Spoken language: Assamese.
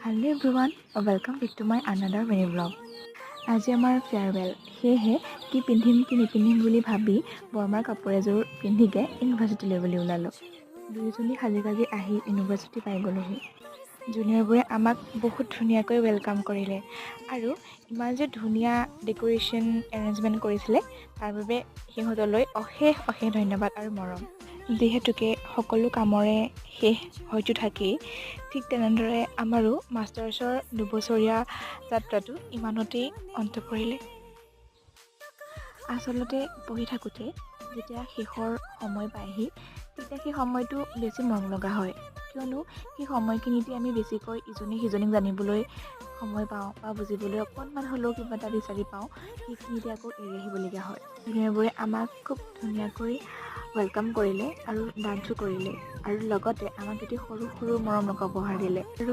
Hello everyone, welcome back to my another mini vlog. আজি আমাৰ ফেয়াৰৱেল, সেয়েহে কি নিপিন্ধিম বুলি ভাবি বৰমাৰ কাপোৰ এযোৰ পিন্ধিকে ইউনিভাৰ্চিটিলৈ বুলি ওলালোঁ। দুয়োজনী সাজি আহি ইউনিভাৰ্চিটি পাই গ'লোহি। জুনিয়ৰবোৰে আমাক বহুত ধুনীয়াকৈ ৱেলকাম কৰিলে আৰু ইমান যে ধুনীয়া ডেক'ৰেশ্যন এৰেঞ্জমেণ্ট কৰিছিলে তাৰ বাবে সিহঁতলৈ অশেষ ধন্যবাদ আৰু মৰম। যিহেতুকে সকলো কামৰে শেষ হয়তো থাকেই, ঠিক তেনেদৰে আমাৰো মাষ্টাৰ্ছৰ দুবছৰীয়া যাত্ৰাটো ইমানতেই অন্ত পৰিলে। আচলতে পঢ়ি থাকোঁতে যেতিয়া শেষৰ সময় পায়হি তেতিয়া সেই সময়টো বেছি মৰম লগা হয়, কিয়নো সেই সময়খিনিতে আমি বেছিকৈ ইজনে সিজনীক জানিবলৈ সময় পাওঁ বা বুজিবলৈ অকণমান হ'লেও কিবা এটা বিচাৰি পাওঁ, সেইখিনিতে আকৌ এৰি আহিবলগীয়া হয়। জুনিয়ৰবোৰে আমাক খুব ধুনীয়াকৈ ৱেলকাম কৰিলে আৰু ডান্সো কৰিলে আৰু লগতে আমাক এটি সৰু মৰম লগা উপহাৰ দিলে আৰু